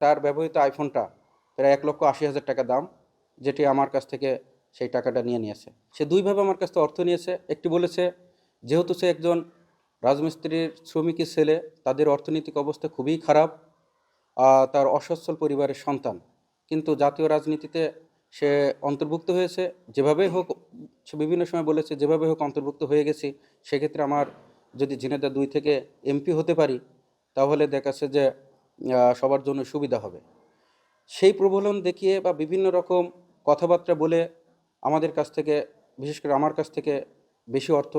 তার ব্যবহৃত আইফোনটা প্রায় 1,80,000 টাকা দাম, যেটি আমার কাছ থেকে সেই টাকাটা নিয়েছে। সে দুইভাবে আমার কাছ থেকে অর্থ নিয়েছে। একটি বলেছে, যেহেতু সে একজন রাজমিস্ত্রির শ্রমিকের ছেলে, তাদের অর্থনৈতিক অবস্থা খুবই খারাপ, তার অসচ্ছল পরিবারের সন্তান, কিন্তু জাতীয় রাজনীতিতে সে অন্তর্ভুক্ত হয়েছে। যেভাবেই হোক, সে বিভিন্ন সময় বলেছে, যেভাবে হোক অন্তর্ভুক্ত হয়ে গেছি, সেক্ষেত্রে আমার যদি ঝিনাইদহ 2 থেকে এমপি হতে পারি, তাহলে দেখাচ্ছে যে সবার জন্য সুবিধা হবে। সেই প্রলোভন দেখিয়ে বা বিভিন্ন রকম কথাবার্তা বলে আমাদের কাছ থেকে, বিশেষ করে আমার কাছ থেকে বেশি অর্থ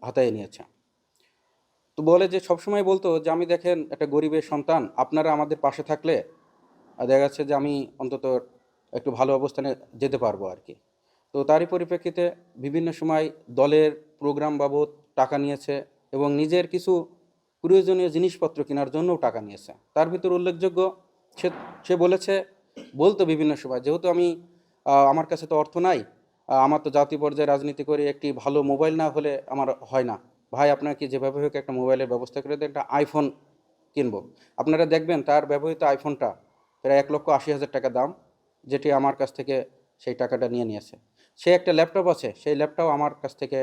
হাতায় নিয়েছে। তো বলে যে, সবসময় বলতো যে, আমি দেখেন একটা গরিবের সন্তান, আপনারা আমাদের পাশে থাকলে দেখা যাচ্ছে যে আমি অন্তত একটু ভালো অবস্থানে যেতে পারবো আর কি। তো তারই পরিপ্রেক্ষিতে বিভিন্ন সময় দলের প্রোগ্রাম বাবদ টাকা নিয়েছে এবং নিজের কিছু প্রয়োজনীয় জিনিসপত্র কেনার জন্যও টাকা নিয়েছে। তার ভিতর উল্লেখযোগ্য, সে সে বলেছে, বলতো বিভিন্ন সময়, যেহেতু আমি আমার কাছে তো অর্থ নাই, আমার তো জাতীয় পর্যায়ে রাজনীতি করে একটি ভালো মোবাইল না হলে আমার হয় না, ভাই আপনার কি যেভাবে হোক একটা মোবাইলের ব্যবস্থা করে দেন, একটা আইফোন কিনবো। আপনারা দেখবেন তার ব্যবহৃত আইফোনটা প্রায় 1,80,000 টাকা দাম, যেটি আমার কাছ থেকে সেই টাকাটা নিয়েছে। সে একটা ল্যাপটপ আছে, সেই ল্যাপটপ আমার কাছ থেকে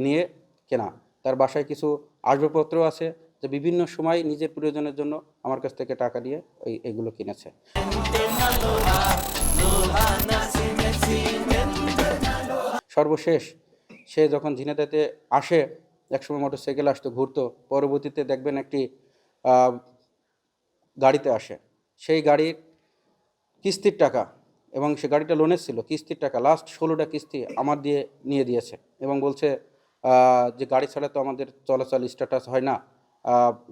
নিয়ে কেনা। তার বাসায় কিছু আসবাবপত্র আছে, যে বিভিন্ন সময় নিজের প্রয়োজনের জন্য আমার কাছ থেকে টাকা দিয়ে এগুলো কিনেছে। সর্বশেষ সে যখন ঝিনাইদহতে আসে, একসময় মোটরসাইকেল আসতো, ঘুরতো, পরবর্তীতে দেখবেন একটি গাড়িতে আসে। সেই গাড়ির কিস্তির টাকা, এবং সে গাড়িটা লোনের ছিল, কিস্তির টাকা লাস্ট 16টা কিস্তি আমার দিয়ে নিয়ে দিয়েছে এবং বলছে যে গাড়ি ছাড়া তো আমাদের চলাচল স্ট্যাটাস হয় না,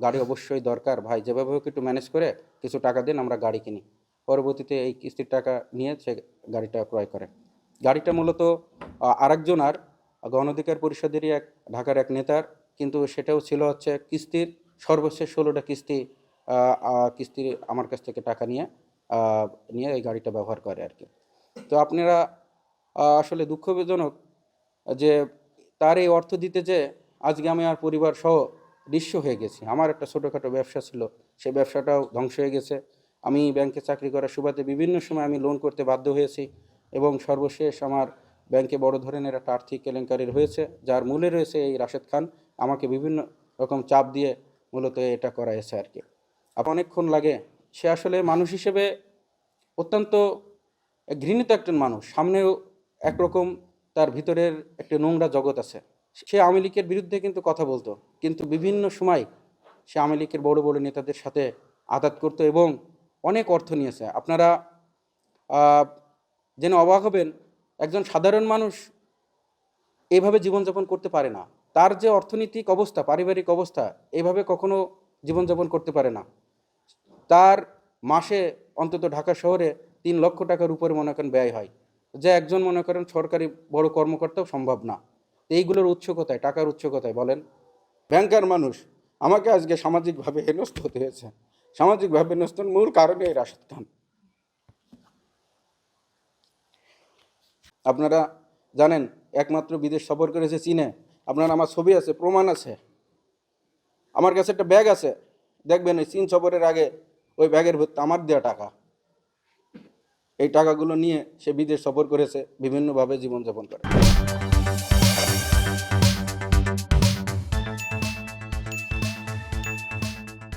গাড়ি অবশ্যই দরকার, ভাই যেভাবে হোক একটু ম্যানেজ করে কিছু টাকা দিন, আমরা গাড়ি কিনি। পরবর্তীতে এই কিস্তির টাকা নিয়ে সে গাড়িটা ক্রয় করে। গাড়িটা মূলত আরেকজনার, গণ অধিকার পরিষদেরই এক ঢাকার এক নেতার, কিন্তু সেটাও ছিল হচ্ছে কিস্তির সর্বশেষ 16টা কিস্তি কিস্তি আমার কাছ থেকে টাকা নিয়ে এই গাড়িটা ব্যবহার করে আর কি। তো আপনারা আসলে দুঃখজনক যে তার এই অর্থ দিতে যে আজকে আমি আর পরিবার সহ নিঃস্ব হয়ে গেছি। আমার একটা ছোটোখাটো ব্যবসা ছিল, সেই ব্যবসাটাও ধ্বংস হয়ে গেছে। আমি ব্যাংকে চাকরি করার সুবাদে বিভিন্ন সময় আমি লোন করতে বাধ্য হয়েছি, এবং সর্বশেষ আমার ব্যাংকে বড় ধরনের একটা আর্থিক কেলেঙ্কারি হয়েছে, যার মূলে রয়েছে এই রাশেদ খান। আমাকে বিভিন্ন রকম চাপ দিয়ে মূলত এটা করাইছে আর কি। অনেকক্ষণ লাগে। সে আসলে মানুষ হিসেবে অত্যন্ত ঘৃণিত একজন মানুষ। সামনেও একরকম, তার ভিতরের একটা নোংরা জগৎ আছে। সে আওয়ামী লীগের বিরুদ্ধে কিন্তু কথা বলতো, কিন্তু বিভিন্ন সময় সে আওয়ামী লীগের বড় বড় নেতাদের সাথে আঘাত করতো এবং অনেক অর্থ নিয়েছে। আপনারা জেনে অবাক হবেন, একজন সাধারণ মানুষ এইভাবে জীবনযাপন করতে পারে না। তার যে অর্থনৈতিক অবস্থা, পারিবারিক অবস্থা, এইভাবে কখনো জীবনযাপন করতে পারে না। তার মাসে অন্তত ঢাকা শহরে 3 লক্ষ টাকার উপরে মনে করেন ব্যয় হয়, যা একজন মনে করেন সরকারি বড় কর্মকর্তাও সম্ভব না। এইগুলোর উৎস কোথায়? টাকার উৎস কোথায় বলেন? ব্যাংকার মানুষ। আমাকে আজকে সামাজিকভাবে হেনস্থ হতে হয়েছে। সামাজিকভাবে হেনস্থার মূল কারণে এই রাশেদ খান। আপনারা জানেন, একমাত্র বিদেশ সফর করেছে চীনে। আপনার আমার ছবি আছে, প্রমাণ আছে, আমার কাছে একটা ব্যাগ আছে, দেখবেন ওই চীন সফরের আগে ওই ব্যাগের ভর্তি আমার দেওয়া টাকা। এই টাকাগুলো নিয়ে সে বিদেশ সফর করেছে, বিভিন্নভাবে জীবনযাপন করে।